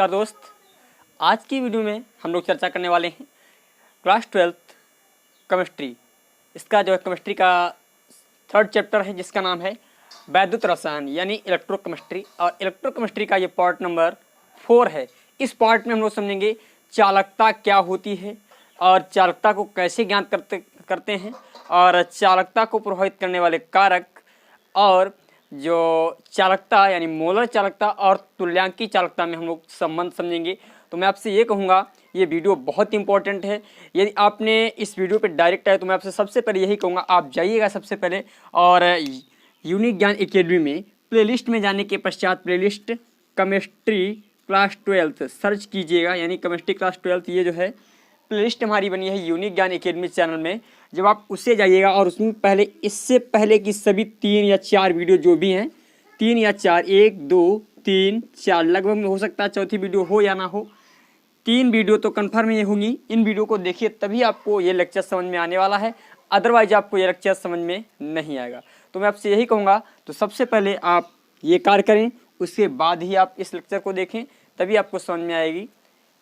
नमस्कार दोस्त, आज की वीडियो में हम लोग चर्चा करने वाले हैं क्लास 12th केमिस्ट्री। इसका जो है केमिस्ट्री का 3rd चैप्टर है जिसका नाम है वैद्युत रसायन यानी इलेक्ट्रोकेमिस्ट्री। और इलेक्ट्रोकेमिस्ट्री का ये पार्ट नंबर 4 है। इस पार्ट में हम लोग समझेंगे चालकता क्या होती है और चालकता को कैसे ज्ञात करते हैं और चालकता को प्रभावित करने वाले कारक और जो चालकता यानी मोलर चालकता और तुल्यांकी चालकता में हम लोग संबंध समझेंगे। तो मैं आपसे ये कहूँगा ये वीडियो बहुत इंपॉर्टेंट है। यदि आपने इस वीडियो पे डायरेक्ट आए तो मैं आपसे सबसे पहले यही कहूँगा आप जाइएगा सबसे पहले और यूनिक ज्ञान एकेडमी में प्लेलिस्ट में जाने के पश्चात playlist chemistry class 12th search कीजिएगा, यानी केमिस्ट्री क्लास 12th ये जो है प्लेलिस्ट हमारी बनी है यूनिक ज्ञान एकेडमी चैनल में। जब आप उससे जाइएगा और उसमें पहले इससे पहले की सभी 3 या 4 वीडियो जो भी हैं 3 या 4 1 2 3 4 लगभग में हो सकता है चौथी वीडियो हो या ना हो, 3 वीडियो तो कन्फर्म ही होंगी। इन वीडियो को देखिए तभी आपको ये लेक्चर समझ में आने वाला है, अदरवाइज आपको ये लेक्चर समझ में नहीं आएगा। तो मैं आपसे यही कहूँगा तो सबसे पहले आप ये कार्य करें, उसके बाद ही आप इस लेक्चर को देखें, तभी आपको समझ में आएगी।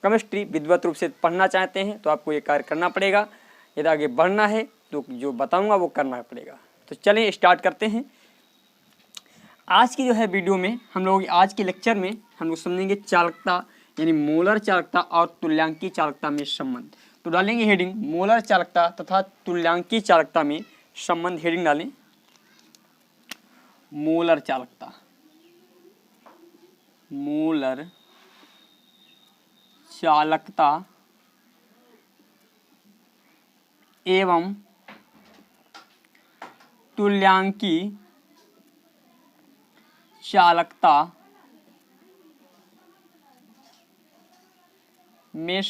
केमिस्ट्री विधिवत रूप से पढ़ना चाहते हैं तो आपको ये कार्य करना पड़ेगा, यदि आगे बढ़ना है तो जो बताऊंगा वो करना पड़ेगा। तो चलें स्टार्ट करते हैं। आज की जो है वीडियो में हम लोग आज के लेक्चर में हम लोग समझेंगे चालकता यानी मोलर चालकता और तुल्यांकी चालकता में संबंध। तो डालेंगे हेडिंग मोलर चालकता तथा तुल्यांकी चालकता में संबंध। हेडिंग डालें मोलर चालकता, मोलर चालकता एवं तुल्यांकी चालकता में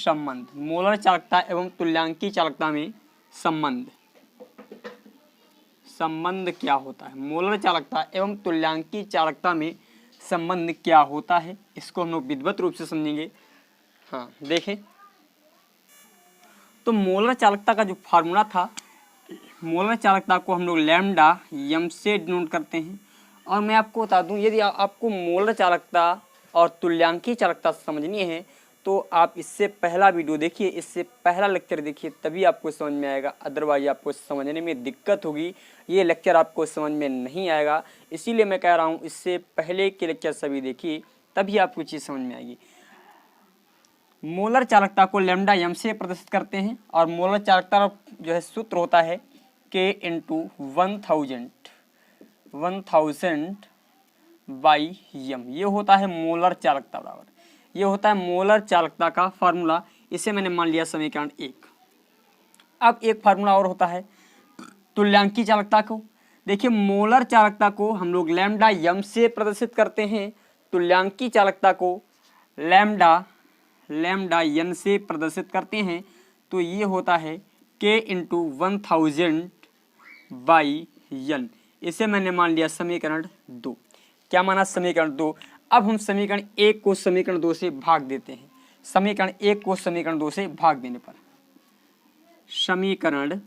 संबंध। मोलर चालकता एवं तुल्यांकी चालकता में संबंध क्या होता है? मोलर चालकता एवं तुल्यांकी चालकता में संबंध क्या होता है, इसको हम लोग विधिवत रूप से समझेंगे। हाँ देखें तो मोलर चालकता का जो फार्मूला था, मोलर चालकता को हम लोग लैम्डा यम से डिनोट करते हैं। और मैं आपको बता दूं यदि आपको मोलर चालकता और तुल्यांकी चालकता समझनी है तो आप इससे पहला वीडियो देखिए, इससे पहला लेक्चर देखिए, तभी आपको समझ में आएगा, अदरवाइज आपको समझने में दिक्कत होगी। ये लेक्चर आपको समझ में नहीं आएगा, इसीलिए मैं कह रहा हूँ इससे पहले के लेक्चर सभी देखिए तभी आपको चीज़ समझ में आएगी। मोलर चालकता को लैम्डा यम से प्रदर्शित करते हैं और मोलर चालकता जो है सूत्र होता है K × 1000 बाई यम। ये होता है मोलर चालकता बराबर, ये होता है मोलर चालकता का फार्मूला। इसे मैंने मान लिया समीकरण 1। अब एक फार्मूला और होता है तुल्यांकी चालकता को। देखिए मोलर चालकता को हम लोग लैम्डा यम से प्रदर्शित करते हैं, तुल्यांकी चालकता को लैम्डा यन से प्रदर्शित करते हैं। तो ये होता है K × 1000 बाई यन। इसे मैंने मान लिया समीकरण 2। क्या माना? समीकरण 2। अब हम समीकरण 1 को समीकरण 2 से भाग देते हैं। समीकरण 1 को समीकरण 2 से भाग देने पर समीकरण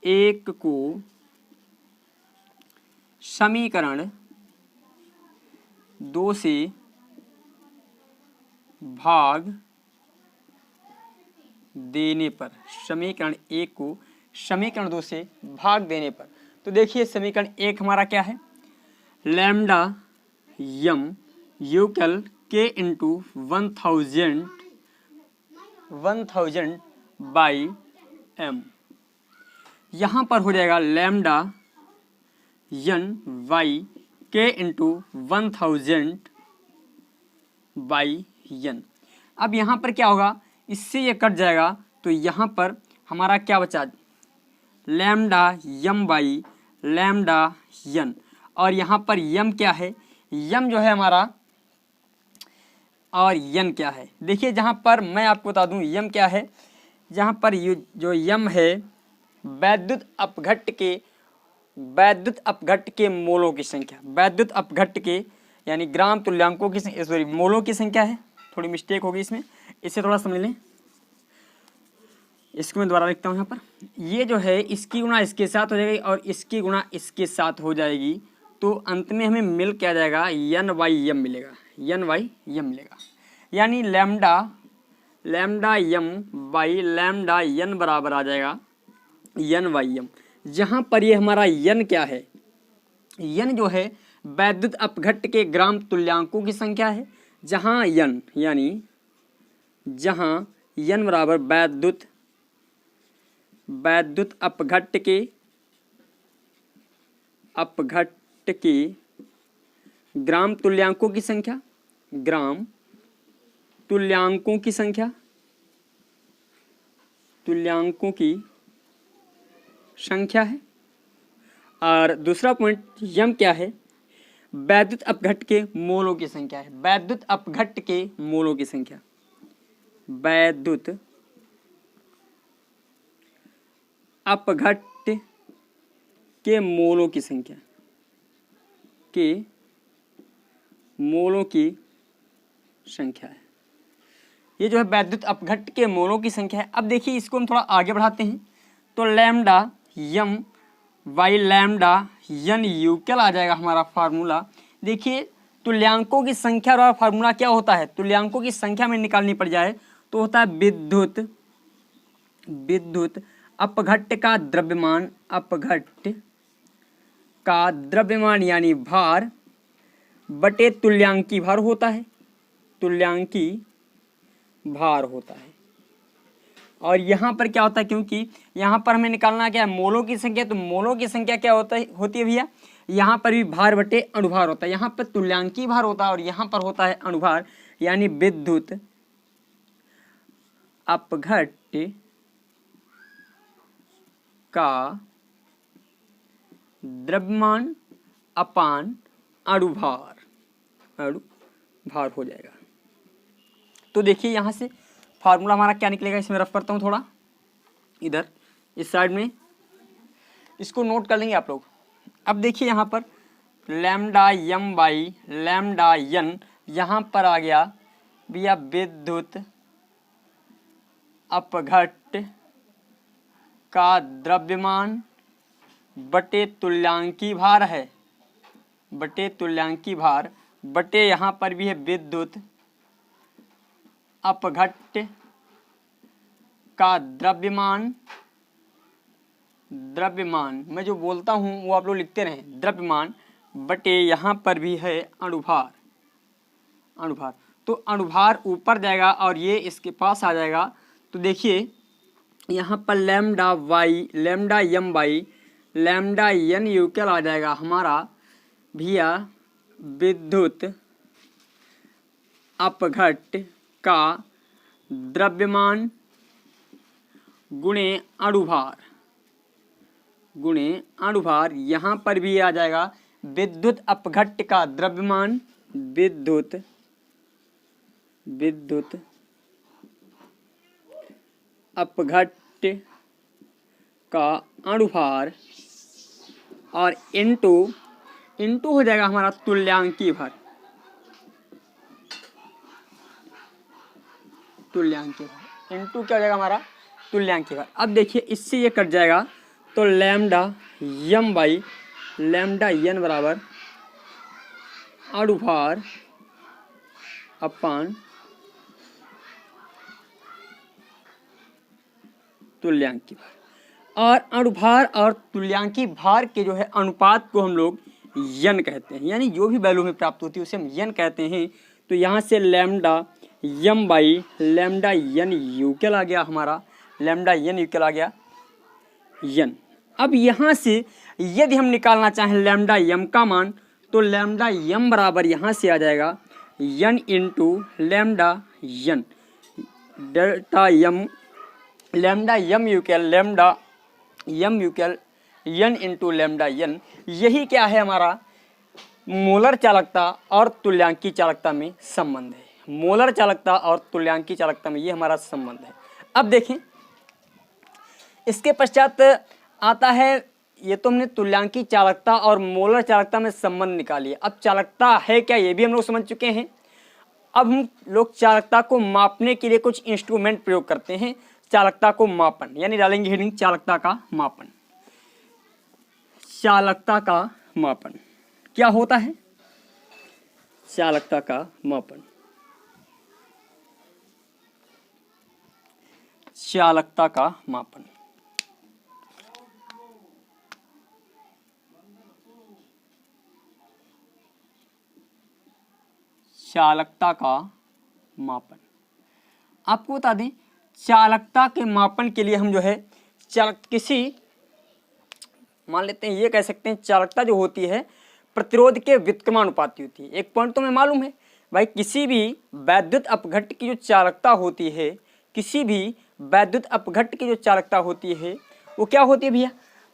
1 को समीकरण 2 से भाग देने पर, समीकरण 1 को समीकरण 2 से भाग देने पर, तो देखिए समीकरण 1 हमारा क्या है? Lambda m equal K × 1000 by m. यहाँ पर हो जाएगा lambda n by K × 1000 by n. अब यहाँ पर क्या होगा? इससे ये कट जाएगा तो यहाँ पर हमारा क्या बचा? लैम्डा यम बाई लैम्डा यन। और यहाँ पर यम क्या है? यम जो है हमारा और यन क्या है? देखिए जहाँ पर मैं आपको बता दूँ यम क्या है, जहाँ पर जो यम है वैद्युत अपघट्ट के मोलों की संख्या, वैद्युत अपघट्ट के यानी ग्राम तुल्यांकों की सॉरी मोलों की संख्या है। थोड़ी मिस्टेक होगी इसमें, इसे थोड़ा समझ लें। इसको मैं दोबारा लिखता हूँ यहाँ पर। ये जो है इसकी गुणा इसके साथ हो जाएगी और इसकी गुणा इसके साथ हो जाएगी, तो अंत में हमें मिल क्या जाएगा? यन बाई यम मिलेगा। यन बाई यम मिलेगा। यानी लैम्डा यम बाई लैम्डा यन बराबर आ जाएगा यन बाई यम। जहाँ पर ये हमारा यन क्या है, यन जो है वैद्युत अपघट्ट के ग्राम तुल्यांकों की संख्या है। जहाँ यन यानी जहाँ यन बराबर वैद्युत अपघट्ट के ग्राम तुल्यांकों की संख्या, ग्राम तुल्यांकों की संख्या है। और दूसरा पॉइंट यम क्या है, वैद्युत अपघट्ट के मोलों की संख्या है। वैद्युत अपघट्ट के मोलों की संख्या, वैद्युत अपघट्ट के मोलों की संख्या है। ये जो है वैद्युत अपघट्ट के मोलों की संख्या है। अब देखिए इसको हम थोड़ा आगे बढ़ाते हैं तो लैम्डा यम बाई लैम्डा यन यूक्ल आ जाएगा हमारा फार्मूला। देखिए तुल्यांकों की संख्या वाला फार्मूला क्या होता है, तुल्यांकों की संख्या में निकालनी पड़ जाए तो होता है विद्युत अपघट्ट का द्रव्यमान, यानी भार बटे तुल्यांकी भार होता है, तुल्यांकी भार होता है। और यहाँ पर क्या होता है, क्योंकि यहाँ पर हमें निकालना क्या है, मोलों की संख्या, तो मोलों की संख्या क्या होती है भैया, यहाँ पर भी भार बटे अणुभार होता है। यहाँ पर तुल्यांकी भार होता है और यहाँ पर होता है अणुभार, यानी विद्युत अपघट्ट का द्रव्यमान अपान अणुभार हो जाएगा। तो देखिए यहाँ से फार्मूला हमारा क्या निकलेगा, इसमें रफ करता हूँ थोड़ा, इधर इस साइड में इसको नोट कर लेंगे आप लोग। अब देखिए यहाँ पर लैम्डा यम बाई लैम्डा यन, यहाँ पर आ गया भैया विद्युत अपघट्ट का द्रव्यमान बटे तुल्यांकी भार है, बटे तुल्यांकी भार बटे यहाँ पर भी है विद्युत अपघट्ट का द्रव्यमान मैं जो बोलता हूँ वो आप लोग लिखते रहें, द्रव्यमान बटे यहाँ पर भी है अणुभार। तो अणुभार ऊपर जाएगा और ये इसके पास आ जाएगा। तो देखिए यहाँ पर लैम्डा यम बाई लैम्डा यन यूक्ल आ जाएगा हमारा भैया विद्युत अपघट्ट का द्रव्यमान गुणे अणुभार, यहाँ पर भी आ जाएगा विद्युत अपघट्ट का द्रव्यमान विद्युत अपघट्ट का अणुभार और इनटू हो जाएगा हमारा तुल्यांकी भार, इनटू क्या हो जाएगा हमारा तुल्यांकी भार। अब देखिए इससे ये कट जाएगा तो लैम्डा यम बाई लैम्डा यन बराबर अणुभार अपान तुल्यांकी भार। और अणुभार और तुल्यांकी भार के जो है अनुपात को हम लोग यन कहते हैं, यानी जो भी वैल्यू में प्राप्त होती है उसे हम यन कहते हैं। तो यहाँ से लैम्डा यम बाई लैम्डा यन यूक्ल आ गया हमारा, लैम्डा यन यूक्ल आ गया यन। अब यहाँ से यदि हम निकालना चाहें लैम्डा यम का मान तो लैम्डा यम बराबर यहाँ से आ जाएगा यन इंटू लैम्डा यन, डेल्टा यम लैम्डा यम यूक्ल यन इंटू लैम्डा यन। यही क्या है हमारा मोलर चालकता और तुल्यांकी चालकता में संबंध है, मोलर चालकता और तुल्यांकी चालकता में ये हमारा संबंध है। अब देखें इसके पश्चात आता है, ये तो हमने तुल्यांकी चालकता और मोलर चालकता में संबंध निकाली है। अब चालकता है क्या ये भी हम लोग समझ चुके हैं। अब हम लोग चालकता को मापने के लिए कुछ इंस्ट्रूमेंट प्रयोग करते हैं, चालकता को मापन, यानी डालेंगे हेडिंग चालकता का मापन। चालकता का मापन क्या होता है, चालकता का मापन। चालकता का मापन। चालकता का मापन। आपको बता दें, चालकता के मापन के लिए हम जो है किसी, मान लेते हैं ये कह सकते हैं चालकता जो होती है प्रतिरोध के व्युत्क्रमानुपाती होती है। एक पॉइंट तो हमें मालूम है भाई, किसी भी वैद्युत अपघट्ट की जो चालकता होती है, किसी भी वैद्युत अपघट्ट की जो चालकता होती है वो क्या होती है भैया,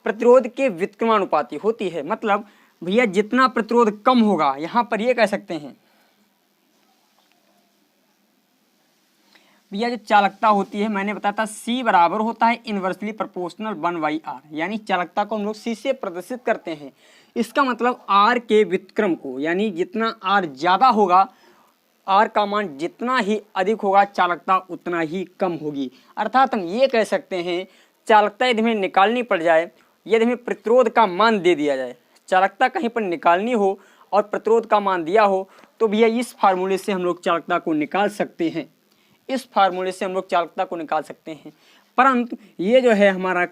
प्रतिरोध के व्युत्क्रमानुपाती होती है। मतलब भैया जितना प्रतिरोध कम होगा, यहाँ पर ये कह सकते हैं भैया जो चालकता होती है, मैंने बताया था C बराबर होता है इनवर्सली प्रोपोर्शनल 1/R, यानी चालकता को हम लोग C से प्रदर्शित करते हैं। इसका मतलब R के व्युत्क्रम को, यानी जितना R ज़्यादा होगा, R का मान जितना ही अधिक होगा, चालकता उतना ही कम होगी। अर्थात हम ये कह सकते हैं चालकता यदि हमें निकालनी पड़ जाए, यदि हमें प्रतिरोध का मान दे दिया जाए, चालकता कहीं पर निकालनी हो और प्रतिरोध का मान दिया हो, तो भैया इस फार्मूले से हम लोग चालकता को निकाल सकते हैं। इस फार्मूले से हम लोग चालकता को निकाल सकते हैं, परंतु ये जो है हमारा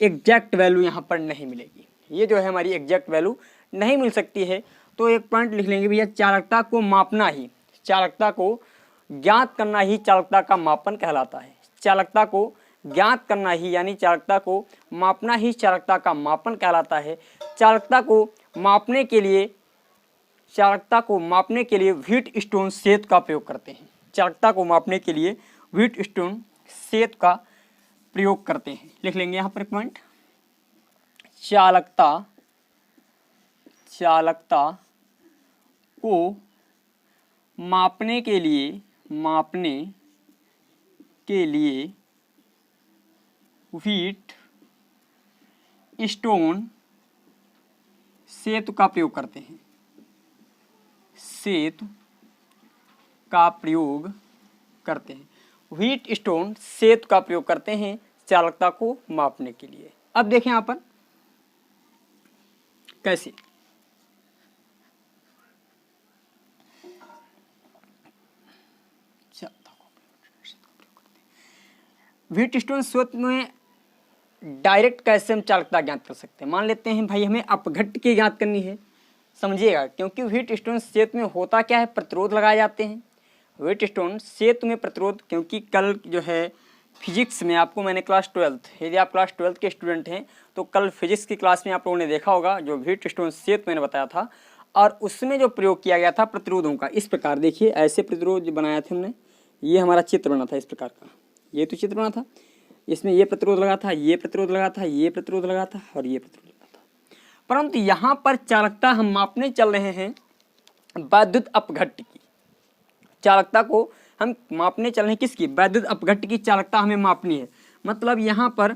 एग्जैक्ट वैल्यू यहाँ पर नहीं मिलेगी। ये जो है हमारी एग्जैक्ट वैल्यू नहीं मिल सकती है। तो एक पॉइंट लिख लेंगे भैया, चालकता को मापना ही, चालकता को ज्ञात करना ही चालकता का मापन कहलाता है। चालकता को ज्ञात करना ही, यानी चालकता को मापना ही चालकता का मापन कहलाता है। चालकता को मापने के लिए, चालकता को मापने के लिए व्हीटस्टोन सेतु का प्रयोग करते हैं। चालकता को मापने के लिए व्हीटस्टोन सेतु का प्रयोग करते हैं। लिख लेंगे यहाँ पर एक पॉइंट, चालकता, चालकता को मापने के लिए, मापने के लिए व्हीटस्टोन सेतु का प्रयोग करते हैं। सेतु का प्रयोग करते हैं, व्हीटस्टोन सेतु का प्रयोग करते हैं चालकता को मापने के लिए। अब देखें यहाँ पर कैसे, व्हीटस्टोन सेतु में डायरेक्ट कैसे हम चालकता ज्ञात कर सकते हैं। मान लेते हैं भाई हमें अपघट्ट की ज्ञात करनी है, समझिएगा, क्योंकि व्हीटस्टोन सेतु में होता क्या है, प्रतिरोध लगाए जाते हैं। व्हीटस्टोन सेतु में प्रतिरोध, क्योंकि कल जो है फिजिक्स में आपको मैंने क्लास 12th, यदि आप क्लास 12th के स्टूडेंट हैं तो कल फिजिक्स की क्लास में आप लोगों ने देखा होगा जो व्हीटस्टोन सेतु मैंने बताया था, और उसमें जो प्रयोग किया गया था प्रतिरोधों का, इस प्रकार देखिए ऐसे प्रतिरोध बनाया था हमने, ये हमारा चित्र बना था इस प्रकार का, ये तो चित्र बना था, इसमें ये प्रतिरोध लगा था, ये प्रतिरोध लगा था, ये प्रतिरोध लगा था और ये प्रतिरोध लगा था। परंतु यहाँ पर चालकता हम मापने चल रहे हैं वैद्युत अपघट्ट की, चालकता को हम मापने चल रहे हैं किसकी, वैद्युत अपघट्ट की चालकता हमें मापनी है। मतलब यहाँ पर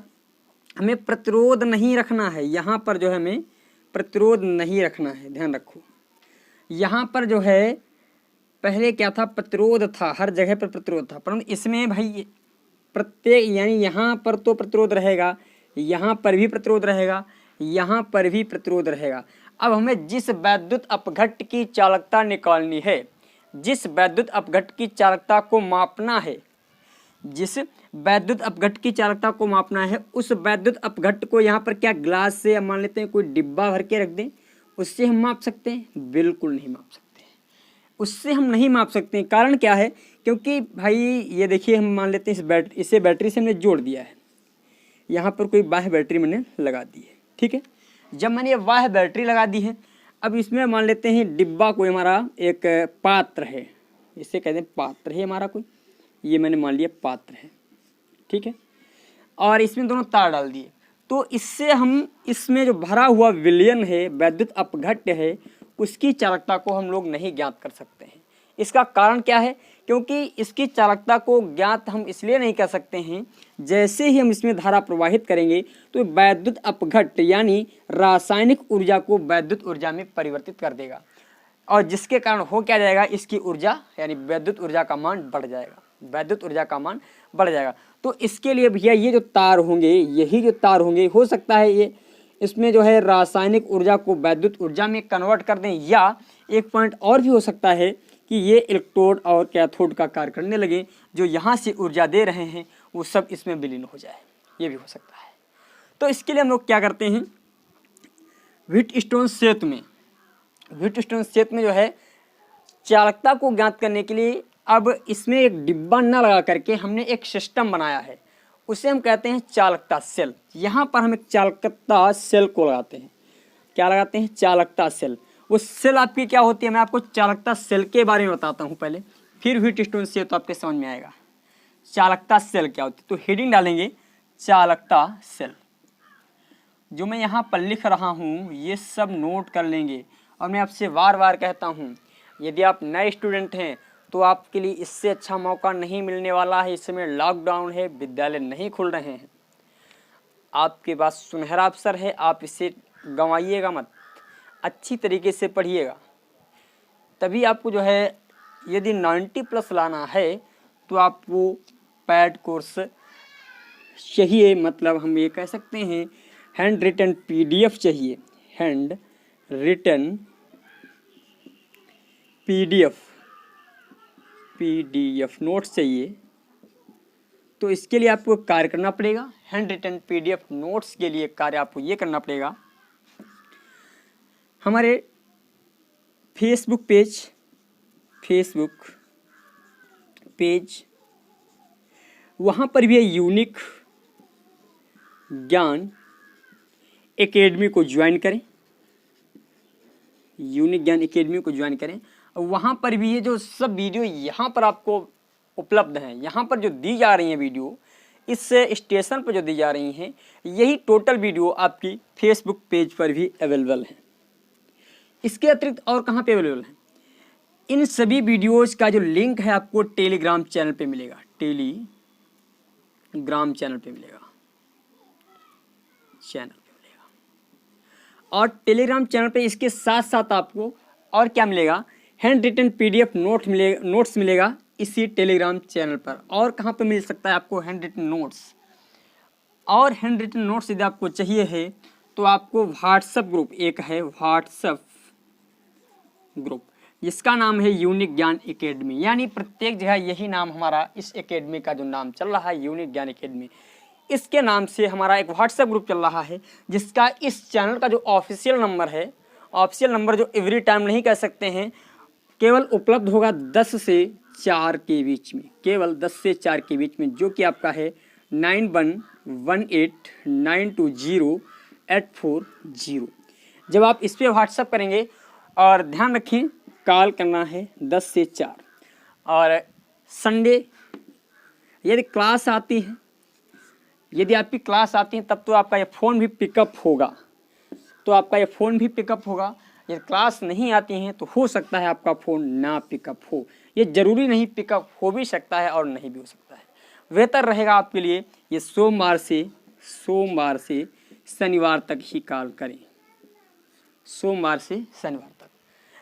हमें प्रतिरोध नहीं रखना है, यहाँ पर जो है हमें प्रतिरोध नहीं रखना है, ध्यान रखो। यहाँ पर जो है पहले क्या था, प्रतिरोध था, हर जगह पर प्रतिरोध था, परंतु इसमें भाई प्रत्येक, यानी यहाँ पर तो प्रतिरोध रहेगा, यहाँ पर भी प्रतिरोध रहेगा, यहाँ पर भी प्रतिरोध रहेगा। अब हमें जिस वैद्युत अपघट्ट की चालकता निकालनी है, जिस वैद्युत अपघट्ट की चालकता को मापना है, जिस वैद्युत अपघट्ट की चालकता को मापना है, उस वैद्युत अपघट्ट को यहाँ पर क्या ग्लास से मान लेते हैं कोई डिब्बा भर के रख दें, उससे हम माप सकते हैं? बिल्कुल नहीं माप सकते, उससे हम नहीं माप सकते हैं। कारण क्या है, क्योंकि भाई ये देखिए हम मान लेते हैं इसे बैटरी से हमने जोड़ दिया है, यहाँ पर कोई बाह्य बैटरी मैंने लगा दी है, ठीक है। जब मैंने ये बाह्य बैटरी लगा दी है, अब इसमें मान लेते हैं डिब्बा कोई हमारा एक पात्र है, इसे कहते हैं पात्र है हमारा कोई, ये मैंने मान लिया पात्र है, ठीक है, और इसमें दोनों तार डाल दिए, तो इससे हम इसमें जो भरा हुआ विलयन है, वैद्युत अपघट्ट है, उसकी चालकता को हम लोग नहीं ज्ञात कर सकते हैं। इसका कारण क्या है, क्योंकि इसकी चालकता को ज्ञात हम इसलिए नहीं कर सकते हैं, जैसे ही हम इसमें धारा प्रवाहित करेंगे तो वैद्युत अपघट्ट यानी रासायनिक ऊर्जा को वैद्युत ऊर्जा में परिवर्तित कर देगा, और जिसके कारण हो क्या जाएगा, इसकी ऊर्जा यानी वैद्युत ऊर्जा का मान बढ़ जाएगा, वैद्युत ऊर्जा का मान बढ़ जाएगा। तो इसके लिए भैया ये जो तार होंगे, यही जो तार होंगे, हो सकता है ये इसमें जो है रासायनिक ऊर्जा को वैद्युत ऊर्जा में कन्वर्ट कर दें, या एक पॉइंट और भी हो सकता है कि ये इलेक्ट्रोड और कैथोड का कार्य करने लगे, जो यहाँ से ऊर्जा दे रहे हैं वो सब इसमें विलीन हो जाए, ये भी हो सकता है। तो इसके लिए हम लोग क्या करते हैं, व्हीटस्टोन सेतु में जो है चालकता को ज्ञात करने के लिए अब इसमें एक डिब्बा न लगा करके हमने एक सिस्टम बनाया है, उसे हम कहते हैं चालकता सेल। यहाँ पर हम एक चालकता सेल को लगाते हैं, क्या लगाते हैं, चालकता सेल। वो सेल आपकी क्या होती है, मैं आपको चालकता सेल के बारे में बताता हूँ पहले, फिर व्हीटस्टोन सेल तो आपके समझ में आएगा चालकता सेल क्या होती है। तो हेडिंग डालेंगे चालकता सेल। जो मैं यहाँ पर लिख रहा हूँ ये सब नोट कर लेंगे, और मैं आपसे बार बार कहता हूँ यदि आप नए स्टूडेंट हैं तो आपके लिए इससे अच्छा मौका नहीं मिलने वाला है। इस समय लॉकडाउन है, विद्यालय नहीं खुल रहे हैं, आपके पास सुनहरा अवसर है, आप इसे गंवाइएगा मत, अच्छी तरीके से पढ़िएगा। तभी आपको जो है यदि 90+ लाना है तो आपको पैड कोर्स चाहिए, मतलब हम ये कह सकते हैं हैंड रिटन PDF चाहिए, हैंड रिटन PDF नोट्स चाहिए। तो इसके लिए आपको कार्य करना पड़ेगा, हैंड रिटन PDF नोट्स के लिए कार्य आपको ये करना पड़ेगा, हमारे फेसबुक पेज वहाँ पर भी यूनिक ज्ञान एकेडमी को ज्वाइन करें, यूनिक ज्ञान एकेडमी को ज्वाइन करें। और वहाँ पर भी ये जो सब वीडियो यहाँ पर आपको उपलब्ध हैं, यहाँ पर जो दी जा रही हैं वीडियो, इस स्टेशन पर जो दी जा रही हैं, यही टोटल वीडियो आपकी फेसबुक पेज पर भी अवेलेबल है। इसके अतिरिक्त और कहाँ पे अवेलेबल है, इन सभी वीडियोज़ का जो लिंक है आपको टेलीग्राम चैनल पे मिलेगा, टेलीग्राम चैनल पे मिलेगा, और टेलीग्राम चैनल पे इसके साथ साथ आपको और क्या मिलेगा, हैंड रिटन PDF नोट्स मिलेगा इसी टेलीग्राम चैनल पर। और कहाँ पे मिल सकता है आपको हैंड रिटन नोट्स, और हैंड रिटन नोट्स यदि आपको चाहिए है तो आपको व्हाट्सएप ग्रुप एक है, व्हाट्सएप ग्रुप जिसका नाम है यूनिक ज्ञान एकेडमी, यानी प्रत्येक जगह यही नाम हमारा इस एकेडमी का जो नाम चल रहा है यूनिक ज्ञान एकेडमी, इसके नाम से हमारा एक व्हाट्सएप ग्रुप चल रहा है, जिसका इस चैनल का जो ऑफिशियल नंबर है, ऑफिशियल नंबर जो एवरी टाइम नहीं कह सकते हैं, केवल उपलब्ध होगा 10 से 4 के बीच में, केवल 10 से 4 के बीच में, जो कि आपका है 9118920840। जब आप इस पर व्हाट्सएप करेंगे, और ध्यान रखें कॉल करना है 10 से 4, और संडे यदि क्लास आती है, यदि आपकी क्लास आती है तब तो आपका ये फ़ोन भी पिकअप होगा, यदि क्लास नहीं आती हैं तो हो सकता है आपका फ़ोन ना पिकअप हो, ये ज़रूरी नहीं, पिकअप हो भी सकता है और नहीं भी हो सकता है। बेहतर रहेगा आपके लिए ये सोमवार से शनिवार तक ही कॉल करें, सोमवार से शनिवार तक।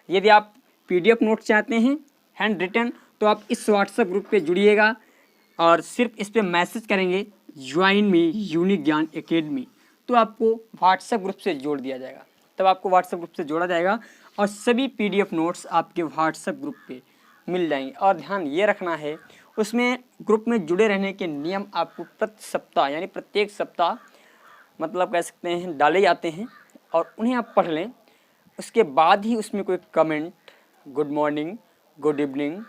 यदि आप PDF नोट चाहते हैं हैंड रिटन, तो आप इस व्हाट्सएप ग्रुप पे जुड़िएगा, और सिर्फ इस पे मैसेज करेंगे ज्वाइन मी यूनिक ज्ञान एकेडमी, तो आपको व्हाट्सएप ग्रुप से जोड़ दिया जाएगा, तब आपको व्हाट्सएप ग्रुप से जोड़ा जाएगा, और सभी PDF नोट्स आपके व्हाट्सएप ग्रुप पे मिल जाएंगे। और ध्यान ये रखना है, उसमें ग्रुप में जुड़े रहने के नियम आपको प्रति सप्ताह, यानी प्रत्येक सप्ताह मतलब कह सकते हैं डाले जाते हैं, और उन्हें आप पढ़ लें। उसके बाद ही उसमें कोई comment, good morning, good evening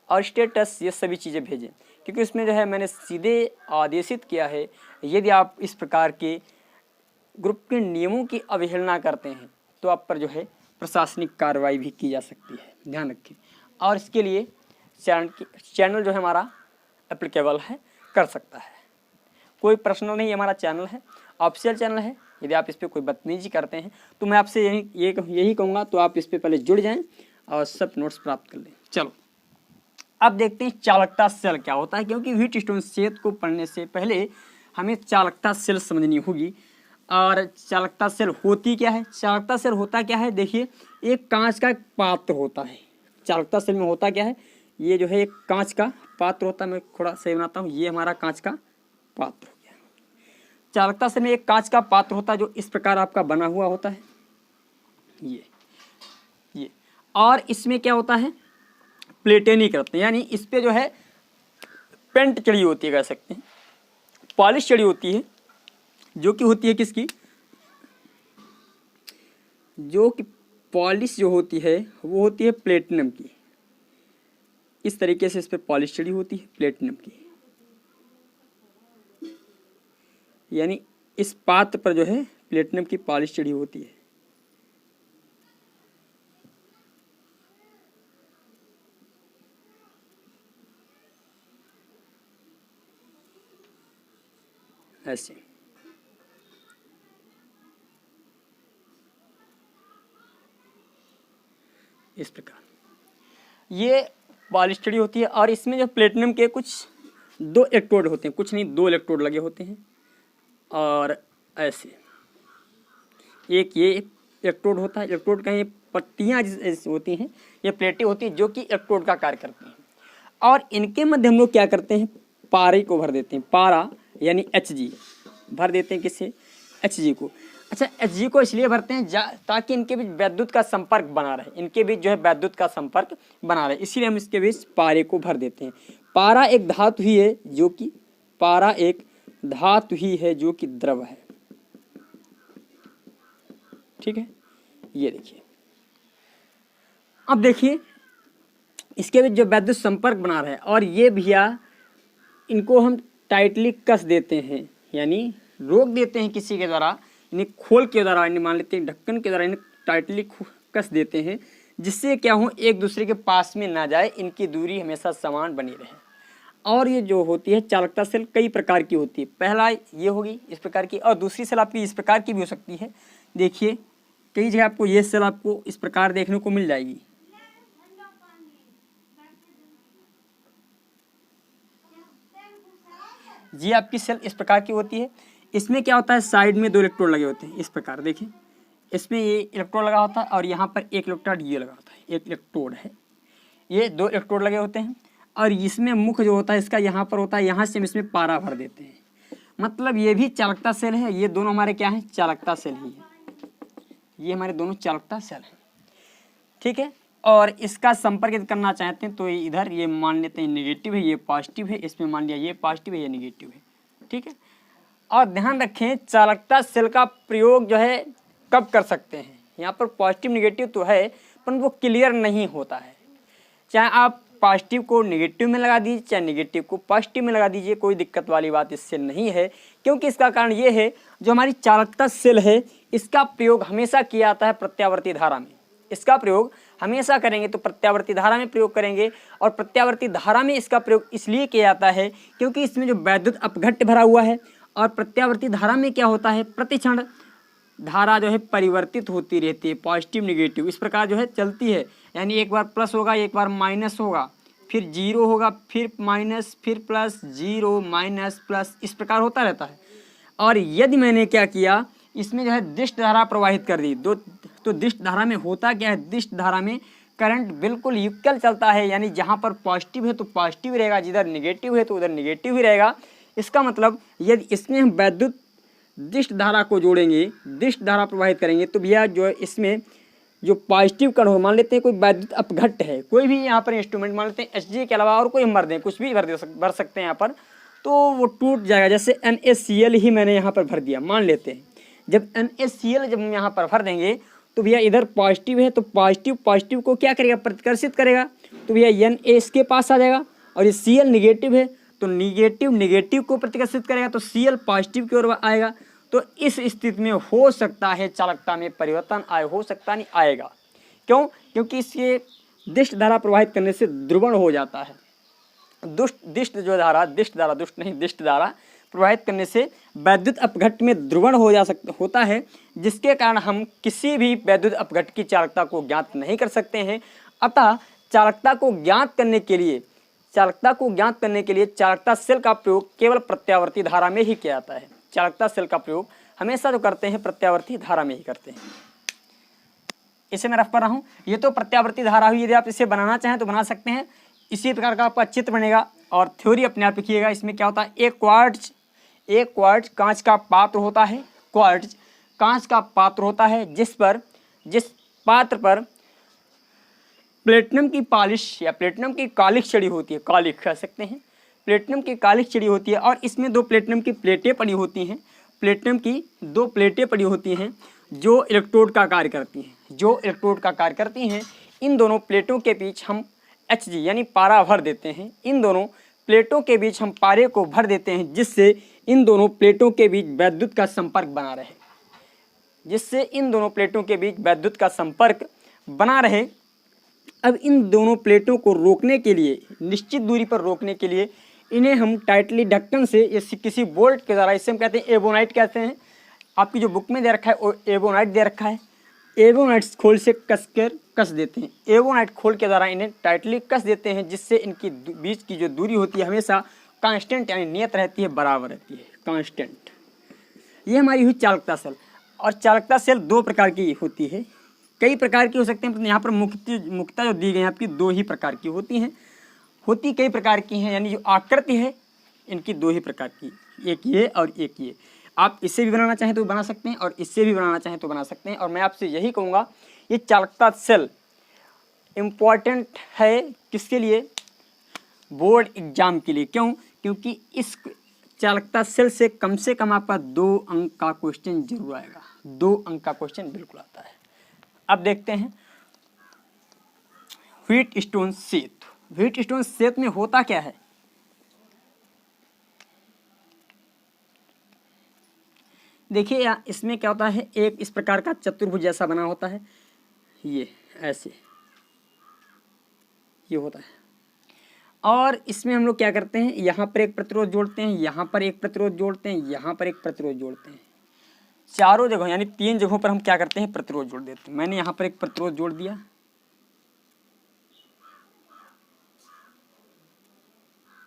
और स्टेटस, ये सभी चीज़ें भेजें, क्योंकि उसमें जो है मैंने सीधे आदेशित किया है, यदि आप इस प्रकार के ग्रुप के नियमों की अवहेलना करते हैं तो आप पर जो है प्रशासनिक कार्रवाई भी की जा सकती है, ध्यान रखें। और इसके लिए चैनल जो है हमारा एप्लीकेबल है, कर सकता है, कोई पर्सनल नहीं, हमारा चैनल है, ऑफिशियल चैनल है। यदि आप इस पर कोई बदतमीजी करते हैं तो मैं आपसे यही कहूँगा, तो आप इस पर पहले जुड़ जाएं और सब नोट्स प्राप्त कर लें। चलो अब देखते हैं चालकता सेल क्या होता है, क्योंकि व्हीटस्टोन सेल को पढ़ने से पहले हमें चालकता सेल समझनी होगी। और चालकता सेल होती क्या है, चालकता सेल होता क्या है, देखिए एक कांच का पात्र होता है। चालकता सेल में होता क्या है, ये जो है एक कांच का पात्र होता है, मैं थोड़ा सही बनाता हूँ, ये हमारा कांच का पात्र हो गया। चालकता सेल में एक कांच का पात्र होता है जो इस प्रकार आपका बना हुआ होता है, ये और इसमें क्या होता है, प्लेटें नहीं करते, यानी इस पे जो है पेंट चढ़ी होती है, कह सकते हैं पॉलिश चढ़ी होती है, जो कि होती है किसकी, जो कि पॉलिश जो होती है वो होती है प्लेटिनम की। इस तरीके से इस पे पॉलिश चढ़ी होती है प्लेटिनम की, यानी इस पात्र पर जो है प्लेटिनम की पॉलिश चढ़ी होती है। ऐसे इस प्रकार ये पॉलिश चढ़ी होती है। और इसमें जो प्लेटिनम के कुछ 2 इलेक्ट्रोड होते हैं, कुछ नहीं 2 इलेक्ट्रोड लगे होते हैं। और ऐसे एक ये इलेक्ट्रोड होता है, इलेक्ट्रोड का ये पट्टियाँ होती हैं, ये प्लेटें होती हैं जो कि इलेक्ट्रोड का कार्य करती हैं। और इनके मध्य हम लोग क्या करते हैं, पारे को भर देते हैं, पारा यानी Hg भर देते हैं, किससे, Hg को। अच्छा, Hg को इसलिए भरते हैं ताकि इनके बीच वैद्युत का संपर्क बना रहे, इनके बीच जो है वैद्युत का संपर्क बना रहे, इसीलिए हम इसके बीच पारे को भर देते हैं। पारा एक धातु ही है जो कि, पारा एक धातु ही है जो कि द्रव है, ठीक है। ये देखिए, अब देखिए इसके बीच जो वैद्युत संपर्क बना रहे हैं, और ये भैया इनको हम टाइटली कस देते हैं, यानी रोक देते हैं किसी के द्वारा, यानी खोल के द्वारा, यानी मान लेते हैं ढक्कन के द्वारा इन्हें टाइटली कस देते हैं, जिससे क्या हो, एक दूसरे के पास में ना जाए, इनकी दूरी हमेशा समान बनी रहे। और ये जो होती है चालकता सेल कई प्रकार की होती है, पहला ये होगी इस प्रकार की, और दूसरी सेल आपकी इस प्रकार की भी हो सकती है। देखिए कई जगह आपको ये सेल आपको इस प्रकार देखने को मिल जाएगी। ये आपकी सेल इस प्रकार की होती है। इसमें क्या होता है, साइड में 2 इलेक्ट्रोड लगे होते हैं, इस प्रकार देखिए, इसमें ये इलेक्ट्रोड लगा होता है और यहाँ पर एक इलेक्ट्रोड ये लगा होता है, एक इलेक्ट्रोड है, ये 2 इलेक्ट्रोड लगे होते हैं। और इसमें मुख्य जो होता है इसका यहाँ पर होता है, यहाँ से हम इसमें पारा भर देते हैं, मतलब ये भी चालकता सेल है। ये दोनों हमारे क्या हैं, चालकता सेल ही है, ये हमारे दोनों चालकता सेल हैं, ठीक है। और इसका संपर्क यदि करना चाहते हैं तो इधर ये मान लेते हैं नेगेटिव है, ये पॉजिटिव है, इसमें मान लिया ये पॉजिटिव है, ये नेगेटिव है, ठीक है। और ध्यान रखें चालकता सेल का प्रयोग जो है कब कर सकते हैं, यहाँ पर पॉजिटिव नेगेटिव तो है पर वो क्लियर नहीं होता है। चाहे आप पॉजिटिव को नेगेटिव में लगा दीजिए, चाहे नेगेटिव को पॉजिटिव में लगा दीजिए, कोई दिक्कत वाली बात इससे नहीं है, क्योंकि इसका कारण ये है जो हमारी चालकता सेल है इसका प्रयोग हमेशा किया जाता है प्रत्यावर्ती धारा में। इसका प्रयोग हमेशा करेंगे तो प्रत्यावर्ती धारा में प्रयोग करेंगे, और प्रत्यावर्ती धारा में इसका प्रयोग इसलिए किया जाता है क्योंकि इसमें जो वैद्युत अपघट्य भरा हुआ है। और प्रत्यावर्ती धारा में क्या होता है, प्रतिक्षण धारा जो है परिवर्तित होती रहती है, पॉजिटिव नेगेटिव इस प्रकार जो है चलती है, यानी एक बार प्लस होगा, एक बार माइनस होगा, फिर जीरो होगा, फिर माइनस, फिर प्लस, जीरो माइनस प्लस, इस प्रकार होता रहता है। और यदि मैंने क्या किया, इसमें जो है दिष्ट धारा प्रवाहित कर दी तो दिष्ट धारा में होता क्या है, दिष्ट धारा में करंट बिल्कुल युगल चलता है, यानी जहाँ पर पॉजिटिव है तो पॉजिटिव रहेगा, जिधर नेगेटिव है तो उधर नेगेटिव ही रहेगा। इसका मतलब यदि इसमें हम वैद्युत दिष्ट धारा को जोड़ेंगे, दिष्ट धारा प्रवाहित करेंगे, तो भैया जो है इसमें जो पॉजिटिव कण हो, मान लेते हैं कोई वैद्युत अपघट्य है, कोई भी यहाँ पर इंस्ट्रूमेंट मान लेते हैं Hg के अलावा और कोई हम भर दें, कुछ भी भर सकते हैं यहाँ पर, तो वो टूट जाएगा। जैसे NaCl ही मैंने यहाँ पर भर दिया, मान लेते हैं जब NaCl जब हम यहाँ पर भर देंगे तो भैया इधर पॉजिटिव है तो पॉजिटिव को क्या करेगा, प्रतिकर्षित करेगा, तो भैया Na इसके पास आ जाएगा, और ये Cl निगेटिव है तो निगेटिव को प्रतिकर्षित करेगा तो Cl पॉजिटिव की ओर आएगा। तो इस स्थिति में हो सकता है चालकता में परिवर्तन आए, हो सकता नहीं आएगा। क्यों? क्योंकि इसके दिष्ट धारा प्रवाहित करने से ध्रुवण हो जाता है। दिष्ट धारा प्रवाहित करने से वैद्युत अपघट्य में ध्रुवण होता है, जिसके कारण हम किसी भी वैद्युत अपघट्य की चालकता को ज्ञात नहीं कर सकते हैं। अतः चालकता को ज्ञात करने के लिए चालकता सेल का प्रयोग केवल प्रत्यावर्ती धारा में ही किया जाता है। चालकता सेल का प्रयोग हमेशा जो करते हैं प्रत्यावर्ती धारा में ही करते हैं। इसे मैं रफ कर रहा हूँ, ये तो प्रत्यावर्ती धारा हुई। यदि आप इसे बनाना चाहें तो बना सकते हैं, इसी प्रकार का आपका चित्र बनेगा और थ्योरी अपने आप लिखिएगा। इसमें क्या होता है, एक क्वार्ट्ज कांच का पात्र होता है, जिस पात्र पर प्लेटिनम की पॉलिश या प्लेटिनम की कालिख चढ़ी होती है, कालिख कह सकते हैं, प्लेटिनम की कालिख चढ़ी होती है और इसमें 2 प्लेटिनम की प्लेटें पड़ी होती हैं, प्लेटिनम की 2 प्लेटें पड़ी होती हैं जो इलेक्ट्रोड का कार्य करती हैं, जो इलेक्ट्रोड का कार्य करती हैं। इन दोनों प्लेटों के बीच हम Hg यानी पारा भर देते हैं, इन दोनों प्लेटों के बीच हम पारे को भर देते हैं जिससे इन दोनों प्लेटों के बीच वैद्युत का संपर्क बना रहे, जिससे इन दोनों प्लेटों के बीच वैद्युत का संपर्क बना रहे। अब इन दोनों प्लेटों को रोकने के लिए, निश्चित दूरी पर रोकने के लिए इन्हें हम टाइटली ढक्कन से या किसी बोल्ट के द्वारा, इसे हम कहते हैं एबोनाइट कहते हैं, आपकी जो बुक में दे रखा है वो एबोनाइट दे रखा है, एबोनाइट खोल से कस देते हैं, एबोनाइट खोल के द्वारा इन्हें टाइटली कस देते हैं जिससे इनकी बीच की जो दूरी होती है हमेशा कांस्टेंट यानी नियत रहती है, बराबर रहती है, कांस्टेंट। ये हमारी हुई चालकता सेल। और चालकता सेल 2 प्रकार की होती है, कई प्रकार की हो सकते हैं, यहाँ पर मुख्यतः जो दी गई है आपकी 2 ही प्रकार की होती हैं, होती कई प्रकार की हैं, यानी जो आकृति है इनकी 2 ही प्रकार की, एक ये और एक ये। आप इससे भी बनाना चाहें तो बना सकते हैं और इससे भी बनाना चाहें तो बना सकते हैं। और मैं आपसे यही कहूँगा ये चालकता सेल इम्पॉर्टेंट है किसके लिए, बोर्ड एग्जाम के लिए। क्यों? क्योंकि इस चालकता सेल से कम आपका 2 अंक का क्वेश्चन जरूर आएगा, 2 अंक का क्वेश्चन बिल्कुल आता है। अब देखते हैं व्हीट स्टोन सेतु। व्हीट स्टोन सेतु में होता क्या है, देखिए इसमें क्या होता है, एक इस प्रकार का चतुर्भुज जैसा बना होता है, ये ऐसे ये होता है। और इसमें हम लोग क्या करते हैं, यहाँ पर एक प्रतिरोध जोड़ते हैं, यहाँ पर एक प्रतिरोध जोड़ते हैं, यहाँ पर एक प्रतिरोध जोड़ते हैं, चारों जगहों यानी 3 जगहों पर हम क्या करते हैं, प्रतिरोध जोड़ देते हैं। मैंने यहाँ पर एक प्रतिरोध जोड़ दिया,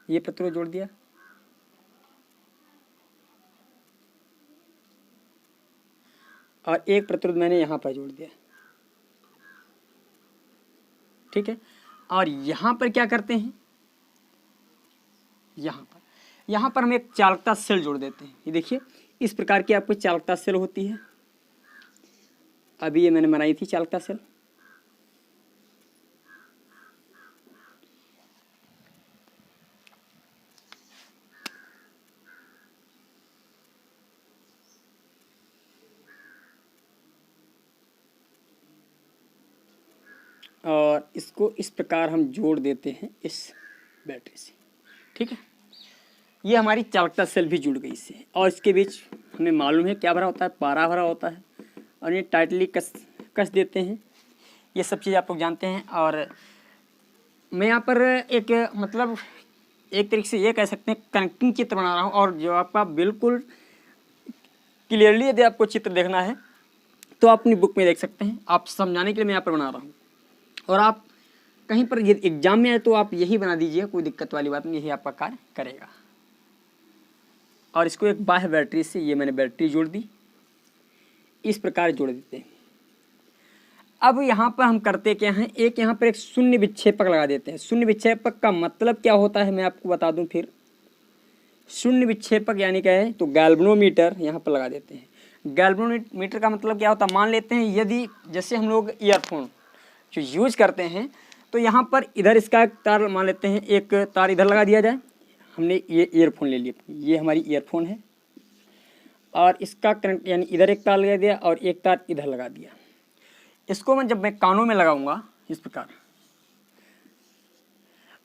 ये प्रतिरोध जोड़ दिया, और एक प्रतिरोध मैंने यहाँ पर जोड़ दिया, ठीक है। और यहाँ पर क्या करते हैं, यहाँ पर हम एक चालकता सेल जोड़ देते हैं। ये देखिए इस प्रकार की आपको चालकता सेल होती है, अभी ये मैंने बनाई थी चालकता सेल। और इसको इस प्रकार हम जोड़ देते हैं इस बैटरी से, ठीक है। ये हमारी चालकता सेल भी जुड़ गई इससे, और इसके बीच हमें मालूम है क्या भरा होता है, पारा भरा होता है, और ये टाइटली कस देते हैं। ये सब चीज़ आप लोग जानते हैं। और मैं यहाँ पर एक मतलब एक तरीके से ये कह सकते हैं कनेक्टिंग चित्र बना रहा हूँ, और जो आपका बिल्कुल क्लियरली यदि आपको चित्र देखना है तो आप अपनी बुक में देख सकते हैं। आप समझाने के लिए मैं यहाँ पर बना रहा हूँ, और आप कहीं पर ये एग्जाम में आए तो आप यही बना दीजिए, कोई दिक्कत वाली बात नहीं, यही आपका कार्य करेगा। और इसको एक बाह्य बैटरी से, ये मैंने बैटरी जोड़ दी, इस प्रकार जोड़ देते हैं। अब यहाँ पर हम करते क्या हैं, एक यहाँ पर एक शून्य विक्षेपक लगा देते हैं। शून्य विक्षेपक का मतलब क्या होता है मैं आपको बता दूं फिर। शून्य विक्षेपक यानी क्या है, तो गैल्वेनोमीटर यहाँ पर लगा देते हैं। गैल्वेनोमीटर का मतलब क्या होता है, मान लेते हैं यदि जैसे हम लोग ईयरफोन जो यूज करते हैं, तो यहाँ पर इधर इसका एक तार मान लेते हैं, एक तार इधर लगा दिया जाए। हमने ये ईयरफोन ले लिया, ये हमारी ईयरफोन है, और इसका करंट यानी इधर एक तार लगा दिया और एक तार इधर लगा दिया। इसको जब मैं कानों में लगाऊंगा इस प्रकार,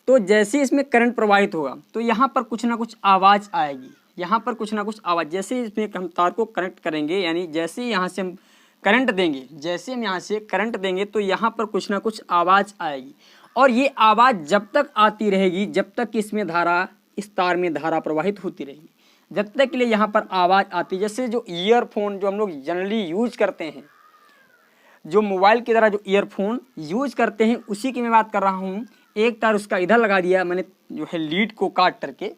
तो जैसे इसमें करंट प्रवाहित होगा तो यहाँ पर कुछ ना कुछ आवाज़ आएगी, यहाँ पर कुछ ना कुछ आवाज़। जैसे इसमें हम तार को कनेक्ट करेंगे, यानी जैसे यहाँ से हम करंट देंगे, जैसे हम यहाँ से करंट देंगे तो यहाँ पर कुछ ना कुछ आवाज़ आएगी, और ये आवाज़ जब तक आती रहेगी, जब तक इसमें धारा, इस तार में धारा प्रवाहित होती रहेगी, जब तक के लिए यहाँ पर आवाज़ आती। जैसे जो ईयरफोन जो हम लोग जनरली यूज करते हैं, जो मोबाइल की तरह जो ईयरफोन यूज करते हैं, उसी की मैं बात कर रहा हूँ। एक तार उसका इधर लगा दिया मैंने, जो है लीड को काट करके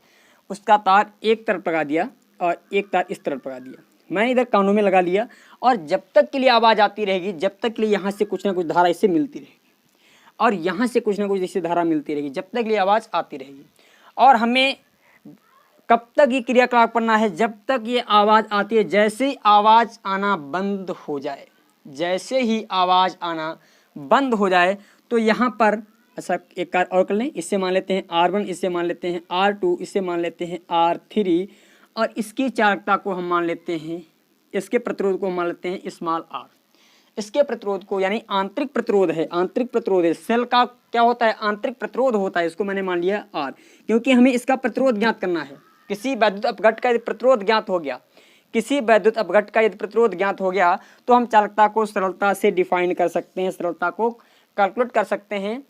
उसका तार एक तरफ लगा दिया और एक तार इस तरफ लगा दिया, मैंने इधर कानों में लगा लिया, और जब तक के लिए आवाज़ आती रहेगी, जब तक के लिए यहाँ से कुछ ना कुछ धारा इससे मिलती रहेगी, और यहाँ से कुछ ना कुछ इससे धारा मिलती रहेगी, जब तक के लिए आवाज़ आती रहेगी। और हमें कब तक ये क्रियाकलाप करना है, जब तक ये आवाज़ आती है। जैसे ही आवाज़ आना बंद हो जाए, जैसे ही आवाज़ आना बंद हो जाए, तो यहाँ पर ऐसा एक कार्य और कर लें, इससे मान लेते हैं R1, इससे मान लेते हैं R2, इससे मान लेते हैं R3 और इसकी चालकता को हम मान लेते हैं, इसके प्रतिरोध को मान लेते हैं स्मॉल r। इसके प्रतिरोध को यानी आंतरिक प्रतिरोध है, आंतरिक प्रतिरोध है, सेल का क्या होता है, आंतरिक प्रतिरोध होता है, इसको मैंने मान लिया R, क्योंकि हमें इसका प्रतिरोध ज्ञात करना है। किसी वैद्युत अपघट का यदि प्रतिरोध ज्ञात हो गया, किसी वैद्युत अपघट का यदि प्रतिरोध ज्ञात हो गया तो हम चालकता को सरलता से डिफाइन कर सकते हैं, सरलता को कैलकुलेट कर सकते हैं,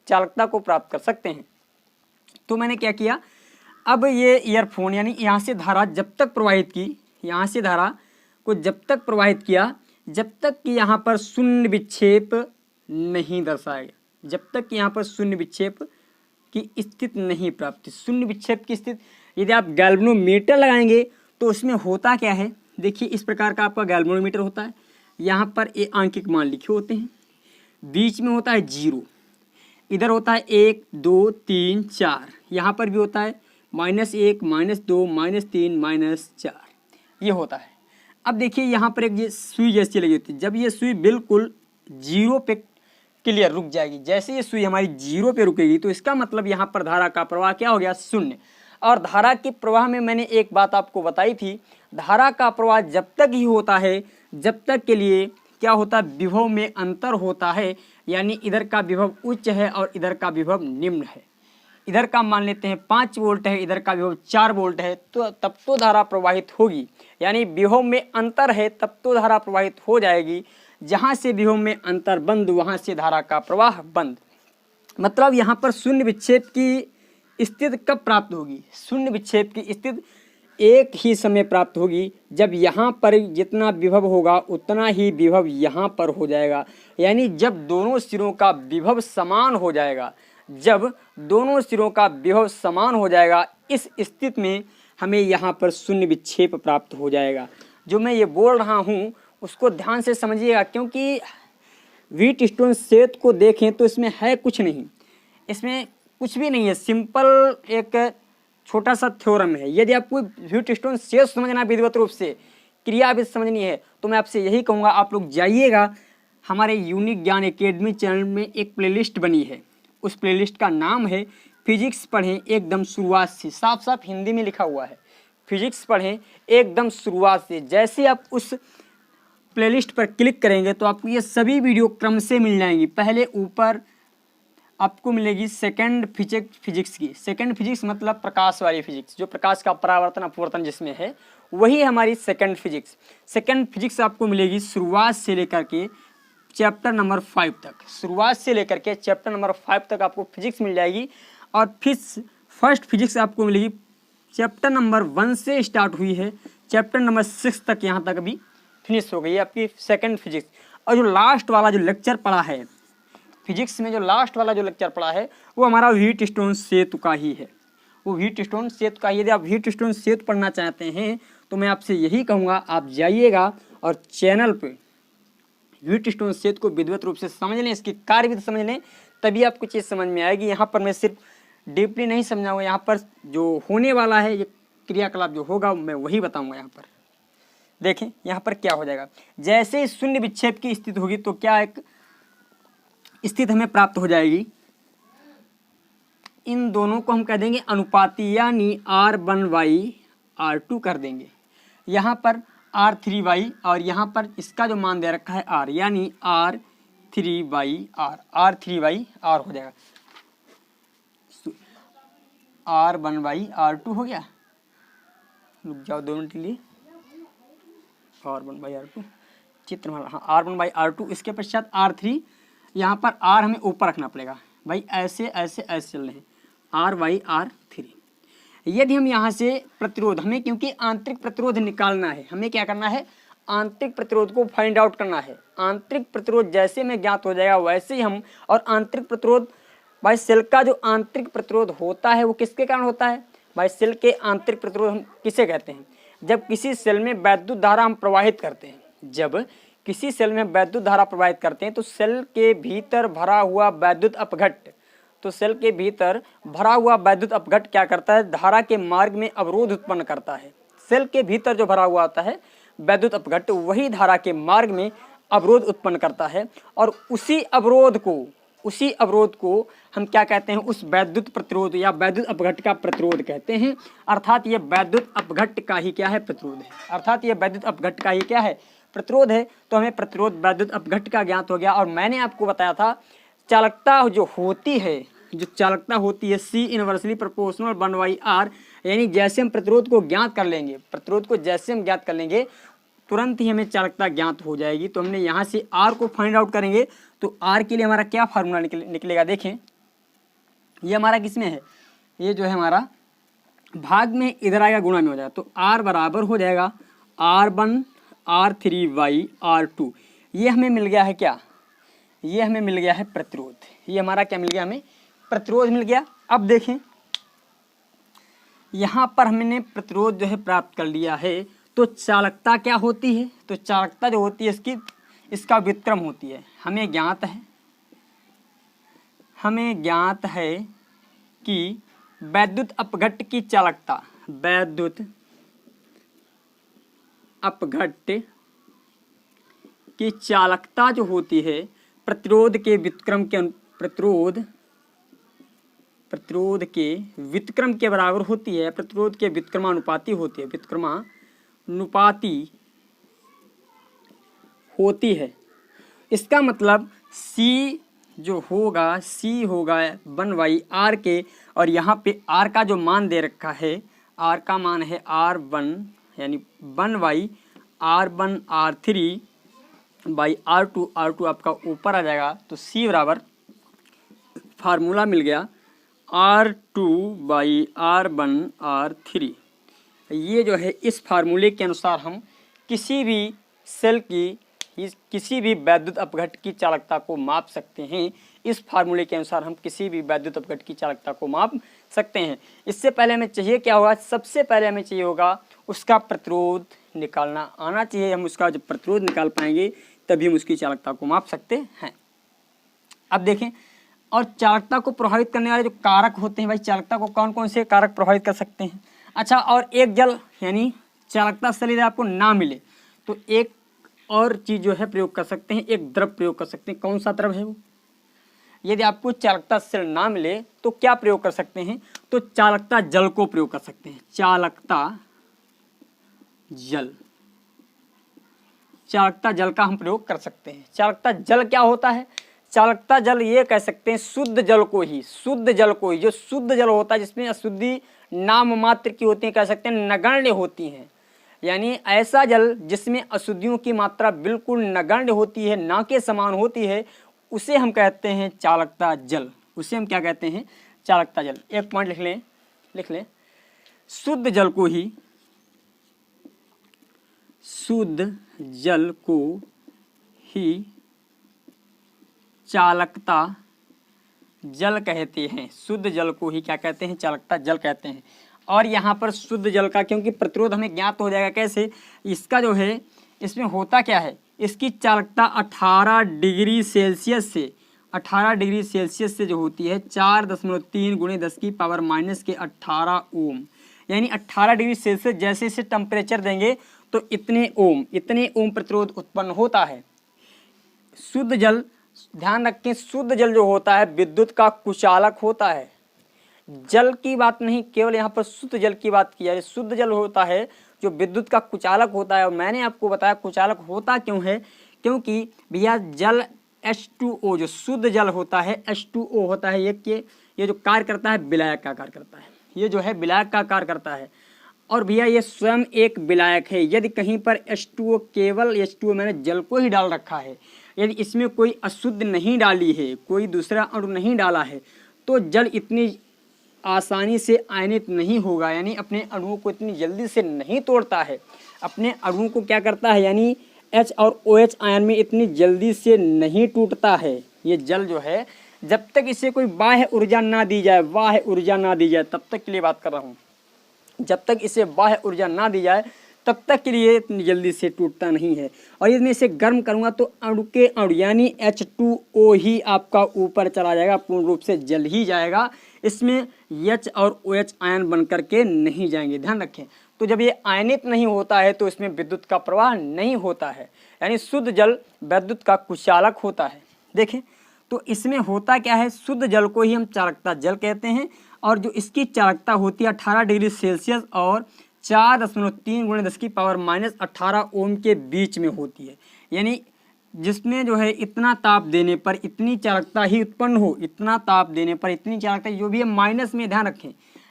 चालकता को प्राप्त कर सकते हैं। तो मैंने क्या किया, अब ये ईयरफोन यानी यहाँ से धारा जब तक प्रवाहित की, यहाँ से धारा को जब तक प्रवाहित किया जब तक कि यहाँ पर शून्य विक्षेप नहीं दर्शाया गया, जब तक कि यहाँ पर शून्य विक्षेप की स्थिति नहीं प्राप्त। शून्य विक्षेप की स्थिति यदि आप गैल्वेनोमीटर लगाएंगे तो उसमें होता क्या है, देखिए इस प्रकार का आपका गैल्वेनोमीटर होता है, यहाँ पर ये आंकिक मान लिखे होते हैं, बीच में होता है 0, इधर होता है 1 2 3 4, यहाँ पर भी होता है -1 -2 -3 -4, ये होता है। अब देखिए यहाँ पर एक ये सुई जैसी लगी होती है, जब ये सुई बिल्कुल 0 पे क्लियर रुक जाएगी, जैसे ये सुई हमारी 0 पे रुकेगी तो इसका मतलब यहाँ पर धारा का प्रवाह क्या हो गया, शून्य। और धारा के प्रवाह में मैंने एक बात आपको बताई थी, धारा का प्रवाह जब तक ही होता है जब तक के लिए क्या होता है, विभव में अंतर होता है, यानी इधर का विभव उच्च है और इधर का विभव निम्न है। इधर का मान लेते हैं 5 वोल्ट है, इधर का विभव 4 वोल्ट है, तो तब तो धारा प्रवाहित होगी, यानी विभव में अंतर है तब तो धारा प्रवाहित हो जाएगी। जहाँ से विभव में अंतर बंद वहाँ से धारा का प्रवाह बंद। मतलब यहाँ पर शून्य विक्षेप की स्थिति कब प्राप्त होगी, शून्य विक्षेप की स्थिति एक ही समय प्राप्त होगी जब यहाँ पर जितना विभव होगा उतना ही विभव यहाँ पर हो जाएगा, यानी जब दोनों सिरों का विभव समान हो जाएगा, जब दोनों सिरों का विभव समान हो जाएगा, इस स्थिति में हमें यहाँ पर शून्य विक्षेप प्राप्त हो जाएगा। जो मैं ये बोल रहा हूँ उसको ध्यान से समझिएगा, क्योंकि व्हीटस्टोन सेतु को देखें तो इसमें है कुछ नहीं, इसमें कुछ भी नहीं है, सिंपल एक छोटा सा थ्योरम है। यदि आपको व्हीटस्टोन सेतु समझना विधिवत रूप से, क्रियाविधि समझनी है, तो मैं आपसे यही कहूँगा आप लोग जाइएगा, हमारे यूनिक ज्ञान एकेडमी चैनल में एक प्लेलिस्ट बनी है, उस प्लेलिस्ट का नाम है फिजिक्स पढ़ें एकदम शुरुआत से, साफ साफ हिंदी में लिखा हुआ है, फिजिक्स पढ़ें एकदम शुरुआत से। जैसे आप उस प्लेलिस्ट पर क्लिक करेंगे तो आपको ये सभी वीडियो क्रम से मिल जाएंगी। पहले ऊपर आपको मिलेगी सेकंड फिजिक्स की, सेकंड फिजिक्स मतलब प्रकाश वाली फिजिक्स, जो प्रकाश का परावर्तन अपवर्तन जिसमें है वही हमारी सेकंड फिजिक्स। सेकंड फिजिक्स आपको मिलेगी शुरुआत से लेकर के चैप्टर नंबर 5 तक, शुरुआत से लेकर के चैप्टर नंबर 5 तक आपको फिजिक्स मिल जाएगी। और फिर फर्स्ट फिजिक्स आपको मिलेगी चैप्टर नंबर 1 से स्टार्ट हुई है, चैप्टर नंबर 6 तक यहाँ तक अभी फिनिश हो गई है आपकी सेकंड फिजिक्स। और जो लास्ट वाला जो लेक्चर पढ़ा है फिजिक्स में, जो लास्ट वाला जो लेक्चर पढ़ा है वो हमारा व्हीटस्टोन सेतु का ही है, वो व्हीटस्टोन सेतु का। यदि आप व्हीटस्टोन सेतु पढ़ना चाहते हैं तो मैं आपसे यही कहूँगा आप जाइएगा और चैनल पे व्हीटस्टोन सेतु को विधिवत रूप से समझ लें, इसकी कार्यविधि समझ लें, तभी आपको चीज़ समझ में आएगी। यहाँ पर मैं सिर्फ डीपली नहीं समझाऊंगा, यहाँ पर जो होने वाला है, ये क्रियाकलाप जो होगा मैं वही बताऊंगा। यहाँ पर देखें यहाँ पर क्या हो जाएगा, जैसे शून्य विक्षेप की स्थिति होगी तो क्या एक स्थिति हमें प्राप्त हो जाएगी, इन दोनों को हम कह देंगे अनुपाती, यानी R1/R2 कर देंगे। यहाँ पर R3/R और यहाँ पर इसका जो मान दे रखा है R, यानी R3/R, R3/R हो जाएगा, R1/R2 हो गया। रुक जाओ 2 मिनट के लिए, R1/R2 चित्र में, हाँ R1/R2, इसके पश्चात R3, यहाँ पर R हमें ऊपर रखना पड़ेगा भाई, ऐसे ऐसे ऐसे चल रहे हैं, R/R3। यदि हम यहाँ से प्रतिरोध, हमें क्योंकि आंतरिक प्रतिरोध निकालना है, हमें क्या करना है, आंतरिक प्रतिरोध को फाइंड आउट करना है। आंतरिक प्रतिरोध जैसे में ज्ञात हो जाएगा वैसे ही हम, और आंतरिक प्रतिरोध भाई सेल का जो आंतरिक प्रतिरोध होता है वो किसके कारण होता है भाई, सेल के आंतरिक प्रतिरोध हम किसे कहते हैं, जब किसी सेल में वैद्युत धारा हम प्रवाहित करते हैं, जब किसी सेल में वैद्युत धारा प्रवाहित करते हैं तो सेल के भीतर भरा हुआ वैद्युत अपघट, तो सेल के भीतर भरा हुआ वैद्युत अपघट क्या करता है, धारा के मार्ग में अवरोध उत्पन्न करता है। सेल के भीतर जो भरा हुआ होता है वैद्युत अपघट, वही धारा के मार्ग में अवरोध उत्पन्न करता है, और उसी अवरोध को उसी अवरोध को हम क्या कहते हैं, उस वैद्युत प्रतिरोध या वैद्युत अपघट्ट का प्रतिरोध कहते हैं। अर्थात ये वैद्युत अपघट्ट का ही क्या है, प्रतिरोध है। अर्थात ये वैद्युत अपघट्ट का ही क्या है, प्रतिरोध है। तो हमें प्रतिरोध वैद्युत अपघट्ट का ज्ञात हो गया। और मैंने आपको बताया था चालकता जो होती है, जो चालकता होती है C इनवर्सली प्रोपोर्शनल 1/R, यानी जैसे हम प्रतिरोध को ज्ञात कर लेंगे, प्रतिरोध को जैसे हम ज्ञात कर लेंगे तुरंत ही हमें चालकता ज्ञात हो जाएगी। तो हमने यहाँ से R को फाइंड आउट करेंगे तो R के लिए हमारा क्या फार्मूला निकलेगा, देखें ये हमारा किसमें है, ये जो है हमारा भाग में इधर आएगा, गुणा में हो जाएगा। तो R बराबर हो जाएगा R1 R3/R2। ये हमें मिल गया है क्या, ये हमें मिल गया है प्रतिरोध। ये हमारा क्या मिल गया, हमें प्रतिरोध मिल गया। अब देखें यहाँ पर हमने प्रतिरोध जो है प्राप्त कर लिया है। तो चालकता क्या होती है, तो चालकता जो होती है इसका व्युत्क्रम होती है। हमें ज्ञात है कि वैद्युत अपघट्ट की चालकता, वैद्युत अपघट्ट की चालकता जो होती है प्रतिरोध के व्युत्क्रम के प्रतिरोध के व्युत्क्रम के बराबर होती है, प्रतिरोध के व्युत्क्रमानुपाती होती है, व्युत्क्रमानुपाती होती है। इसका मतलब C जो होगा, C होगा 1/R के, और यहाँ पे R का जो मान दे रखा है, R का मान है R1 यानी 1/R1R3/R2, R2 आपका ऊपर आ जाएगा। तो C बराबर फार्मूला मिल गया R2/R1R3। ये जो है इस फार्मूले के अनुसार हम किसी भी सेल की, किसी भी वैद्युत अपघट्ट की चालकता को माप सकते हैं। इस फार्मूले के अनुसार हम किसी भी वैद्युत अपघट्ट की चालकता को माप सकते हैं। इससे पहले हमें चाहिए क्या होगा, सबसे पहले हमें चाहिए होगा उसका प्रतिरोध निकालना आना चाहिए। हम उसका जब प्रतिरोध निकाल पाएंगे तभी हम उसकी चालकता को माप सकते हैं। अब देखें, और चालकता को प्रभावित करने वाले जो कारक होते हैं भाई, चालकता को कौन कौन से कारक प्रभावित कर सकते हैं। अच्छा, और एक जल यानी चालकता से यदि आपको ना मिले तो एक और चीज़ जो है प्रयोग कर सकते हैं, एक द्रव प्रयोग कर सकते हैं। कौन सा द्रव है वो, यदि आपको चालकता सेल ना मिले तो क्या प्रयोग कर सकते हैं, तो चालकता जल को प्रयोग कर सकते हैं। चालकता जल का हम प्रयोग कर सकते हैं। चालकता जल क्या होता है, चालकता जल ये कह सकते हैं शुद्ध जल को ही, जो शुद्ध जल होता है जिसमें अशुद्धि नाम मात्र की होती है, कह सकते हैं नगण्य होती हैं। यानी ऐसा जल जिसमें अशुद्धियों की मात्रा बिल्कुल नगण्य होती है, ना के समान होती है, उसे हम कहते हैं चालकता जल। उसे हम क्या कहते हैं, चालकता जल। एक पॉइंट लिख लें, शुद्ध जल को ही चालकता जल कहते हैं। शुद्ध जल को ही क्या कहते हैं, चालकता जल कहते हैं। और यहाँ पर शुद्ध जल का क्योंकि प्रतिरोध हमें ज्ञात हो जाएगा कैसे, इसका जो है इसमें होता क्या है, इसकी चालकता 18 डिग्री सेल्सियस से जो होती है 4.3 × 10⁻⁻18 ओम, यानी 18 डिग्री सेल्सियस जैसे इसे टेम्परेचर देंगे तो इतने ओम प्रतिरोध उत्पन्न होता है। शुद्ध जल, ध्यान रखें, शुद्ध जल जो होता है विद्युत का कुचालक होता है। जल की बात नहीं, केवल यहाँ पर शुद्ध जल की बात की जाए। शुद्ध जल होता है जो विद्युत का कुचालक होता है। और मैंने आपको बताया कुचालक होता क्यों है, क्योंकि भैया जल H2O जो शुद्ध जल होता है H2O होता है, ये जो कार्य करता है विलायक का कार्य करता है, ये जो है विलायक का कार्य करता है। और भैया ये स्वयं एक विलायक है। यदि कहीं पर H2O, केवल H2O मैंने जल को ही डाल रखा है, यदि इसमें कोई अशुद्ध नहीं डाली है, कोई दूसरा अणु नहीं डाला है, तो जल इतनी आसानी से आयनित नहीं होगा, यानी अपने अणुओं को इतनी जल्दी से नहीं तोड़ता है। अपने अणुओं को क्या करता है, यानी H और OH आयन में इतनी जल्दी से नहीं टूटता है। ये जल जो है जब तक इसे कोई बाह्य ऊर्जा ना दी जाए, तब तक के लिए बात कर रहा हूँ, जब तक इसे बाह्य ऊर्जा ना दी जाए तब तक के लिए इतनी जल्दी से टूटता नहीं है। और यदि मैं इसे गर्म करूँगा तो अणु के अणु यानी H2O ही आपका ऊपर चला जाएगा, पूर्ण रूप से जल ही जाएगा। इसमें H और OH आयन बन करके नहीं जाएंगे, ध्यान रखें। तो जब ये आयनित नहीं होता है तो इसमें विद्युत का प्रवाह नहीं होता है, यानी शुद्ध जल विद्युत का कुचालक होता है। देखें, तो इसमें होता क्या है, शुद्ध जल को ही हम चालकता जल कहते हैं, और जो इसकी चालकता होती है 18 डिग्री सेल्सियस और 4.3 × 10⁻18 ओम के बीच में होती है। यानी जिसमें जो है इतना ताप देने पर इतनी चालकता ही उत्पन्न हो, इतना ताप देने पर इतनी चालकता, जो भी है माइनस में, ध्यान रखें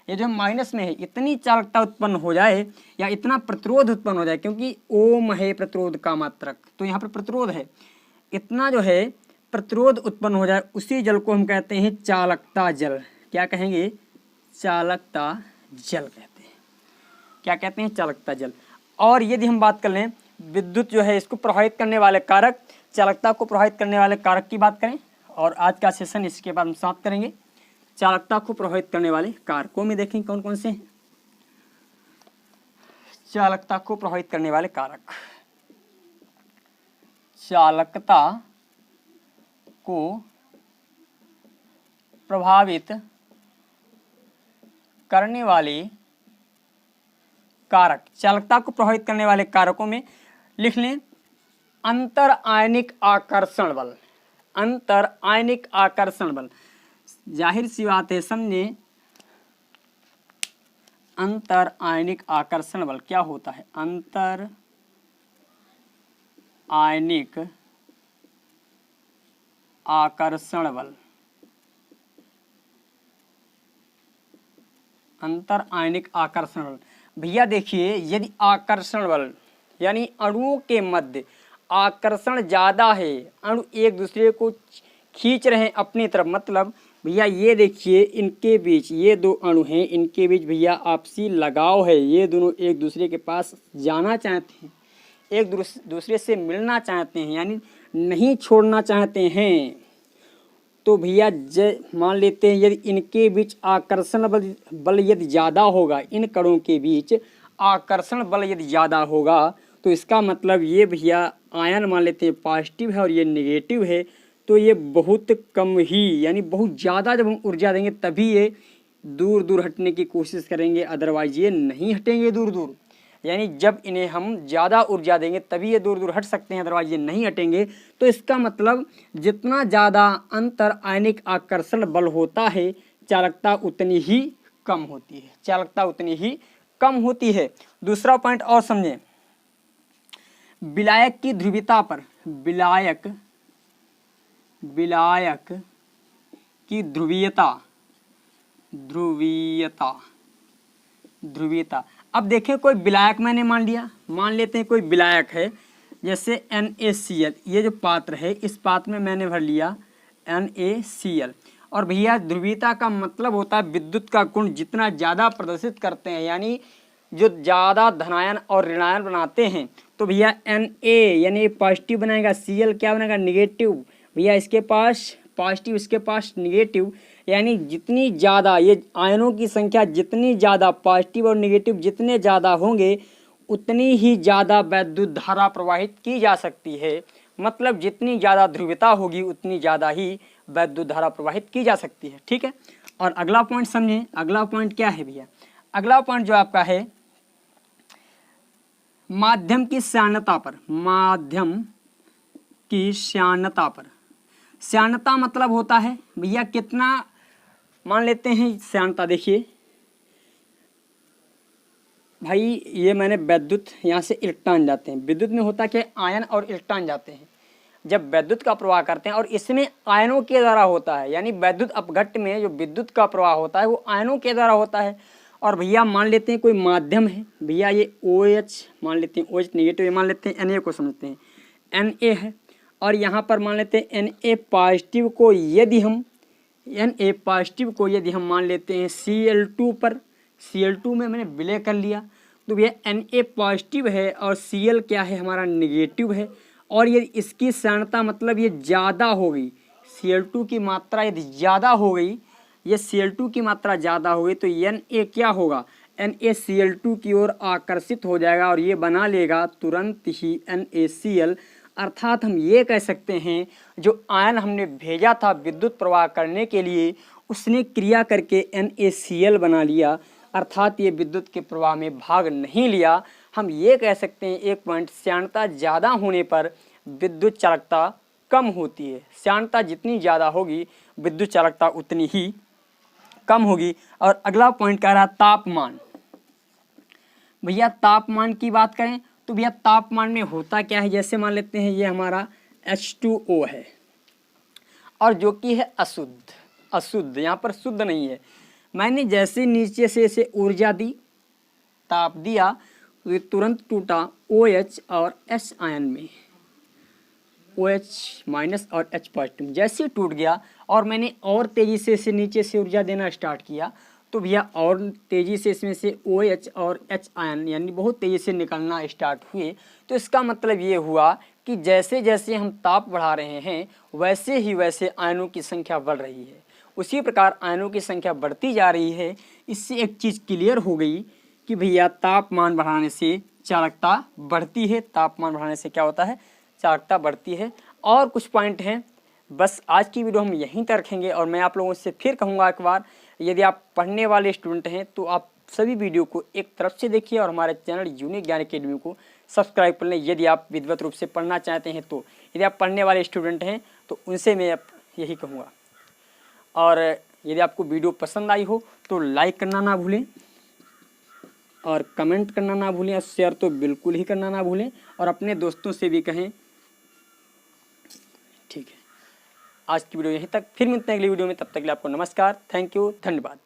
ये जो माइनस में है, इतनी चालकता उत्पन्न हो जाए या इतना प्रतिरोध उत्पन्न हो जाए, क्योंकि ओम है प्रतिरोध का मात्रक, तो यहाँ पर प्रतिरोध है, इतना जो है प्रतिरोध उत्पन्न हो जाए, उसी जल को हम कहते हैं चालकता जल। क्या कहेंगे, चालकता जल कहते हैं। क्या कहते हैं, चालकता जल। और यदि हम बात कर लें विद्युत जो है इसको प्रभावित करने वाले कारक, चालकता को प्रभावित करने वाले कारक की बात करें, और आज का सेशन इसके बाद हम समाप्त करेंगे। चालकता को प्रभावित करने वाले कारकों में देखें कौन कौन से हैं। चालकता को प्रभावित करने वाले कारक, चालकता को प्रभावित करने वाले कारक, चालकता को प्रभावित करने वाले कारकों में लिख लें अंतर आयनिक आकर्षण बल। अंतर आयनिक आकर्षण बल, जाहिर सी बात है, समझे, अंतर आयनिक आकर्षण बल क्या होता है। अंतर आयनिक आकर्षण बल, अंतर आयनिक आकर्षण बल। भैया देखिए, यदि आकर्षण बल यानी अणुओं के मध्य आकर्षण ज़्यादा है, अणु एक दूसरे को खींच रहे हैं अपनी तरफ, मतलब भैया ये देखिए इनके बीच, ये दो अणु हैं, इनके बीच भैया आपसी लगाव है, ये दोनों एक दूसरे के पास जाना चाहते हैं, एक दूसरे से मिलना चाहते हैं, यानी नहीं छोड़ना चाहते हैं। तो भैया मान लेते हैं यदि इनके बीच आकर्षण बल यदि ज़्यादा होगा, इन कणों के बीच आकर्षण बल यदि ज़्यादा होगा, तो इसका मतलब ये भैया आयन मान लेते हैं पॉजिटिव है और ये नेगेटिव है, तो ये बहुत कम ही, यानी बहुत ज़्यादा जब हम ऊर्जा देंगे तभी ये दूर दूर हटने की कोशिश करेंगे, अदरवाइज ये नहीं हटेंगे दूर दूर। यानी जब इन्हें हम ज़्यादा ऊर्जा देंगे तभी ये दूर दूर हट सकते हैं, अदरवाइज ये नहीं हटेंगे। तो इसका मतलब जितना ज़्यादा अंतर आयनिक आकर्षण बल होता है, चालकता उतनी ही कम होती है, चालकता उतनी ही कम होती है। दूसरा पॉइंट और समझें, विलायक की ध्रुवीयता पर, विलायक की ध्रुवीयता। अब देखें कोई विलायक मैंने मान लिया, मान लेते हैं कोई विलायक है, जैसे NaCl, ये जो पात्र है इस पात्र में मैंने भर लिया NaCl, और भैया ध्रुवीयता का मतलब होता है विद्युत का गुण जितना ज़्यादा प्रदर्शित करते हैं, यानी जो ज़्यादा धनायन और ऋणायन बनाते हैं। तो भैया Na यानी पॉजिटिव बनाएगा, Cl क्या बनाएगा, निगेटिव, भैया इसके पास पॉजिटिव इसके पास निगेटिव, यानी जितनी ज़्यादा ये आयनों की संख्या जितनी ज़्यादा, पॉजिटिव और निगेटिव जितने ज़्यादा होंगे उतनी ही ज़्यादा वैद्युत धारा प्रवाहित की जा सकती है। मतलब जितनी ज़्यादा ध्रुवीयता होगी उतनी ज़्यादा ही वैद्युत धारा प्रवाहित की जा सकती है। ठीक है, और अगला पॉइंट समझें, अगला पॉइंट क्या है भैया, अगला पॉइंट जो आपका है माध्यम की श्यानता पर, माध्यम की श्यानता पर। श्यानता मतलब होता है भैया कितना, मान लेते हैं श्यानता, देखिए भाई ये मैंने विद्युत, यहाँ से इलेक्ट्रॉन जाते हैं, विद्युत में होता क्या, आयन और इलेक्ट्रॉन जाते हैं जब विद्युत का प्रवाह करते हैं, और इसमें आयनों के द्वारा होता है, यानी विद्युत अपघट्ट में जो विद्युत का प्रवाह होता है वो आयनों के द्वारा होता है। और भैया मान लेते हैं कोई माध्यम है, भैया ये OH मान लेते हैं, OH नेगेटिव, ये मान लेते हैं Na को समझते हैं Na है, और यहाँ पर मान लेते हैं Na पॉजिटिव को, यदि हम Na पॉजिटिव को यदि हम मान लेते हैं Cl2 पर, Cl2 में मैंने विलय कर लिया, तो भैया Na पॉजिटिव है और Cl क्या है हमारा निगेटिव है, और ये इसकी श्यानता मतलब ये ज़्यादा हो गई, Cl2 की मात्रा यदि ज़्यादा हो गई, ये Cl2 की मात्रा ज़्यादा हो गई, तो Na क्या होगा, NaCl2 की ओर आकर्षित हो जाएगा और ये बना लेगा तुरंत ही NaCl। अर्थात हम ये कह सकते हैं जो आयन हमने भेजा था विद्युत प्रवाह करने के लिए, उसने क्रिया करके NaCl बना लिया, अर्थात ये विद्युत के प्रवाह में भाग नहीं लिया। हम ये कह सकते हैं एक पॉइंट, श्यानता ज़्यादा होने पर विद्युत चालकता कम होती है। श्यानता जितनी ज़्यादा होगी विद्युत चालकता उतनी ही कम होगी। और अगला पॉइंट कह रहा है तापमान। भैया तापमान की बात करें तो भैया तापमान में होता क्या है, जैसे मान लेते हैं ये हमारा H2O है और जो कि है अशुद्ध, यहाँ पर शुद्ध नहीं है। मैंने जैसे नीचे से इसे ऊर्जा दी, ताप दिया, तो ये तुरंत टूटा OH और H आयन में, OH माइनस और H पॉजिटिव। जैसे टूट गया और मैंने और तेज़ी से इसे नीचे से ऊर्जा देना स्टार्ट किया तो भैया और तेज़ी से इसमें से OH और H आयन यानी बहुत तेज़ी से निकलना स्टार्ट हुए। तो इसका मतलब ये हुआ कि जैसे जैसे हम ताप बढ़ा रहे हैं वैसे ही वैसे आयनों की संख्या बढ़ रही है। उसी प्रकार आयनों की संख्या बढ़ती जा रही है। इससे एक चीज़ क्लियर हो गई कि भैया तापमान बढ़ाने से चालकता बढ़ती है। तापमान बढ़ाने से क्या होता है, चालकता बढ़ती है। और कुछ पॉइंट हैं, बस आज की वीडियो हम यहीं तक रखेंगे। और मैं आप लोगों से फिर कहूँगा एक बार, यदि आप पढ़ने वाले स्टूडेंट हैं तो आप सभी वीडियो को एक तरफ से देखिए और हमारे चैनल यूनिक ज्ञान अकेडमी को सब्सक्राइब कर लें यदि आप विधिवत रूप से पढ़ना चाहते हैं। तो यदि आप पढ़ने वाले स्टूडेंट हैं तो उनसे मैं यही कहूँगा। और यदि आपको वीडियो पसंद आई हो तो लाइक करना ना भूलें और कमेंट करना ना भूलें और शेयर तो बिल्कुल ही करना ना भूलें और अपने दोस्तों से भी कहें। ठीक है, आज की वीडियो यहीं तक, फिर मिलते हैं अगली वीडियो में। तब तक के लिए आपको नमस्कार, थैंक यू, धन्यवाद।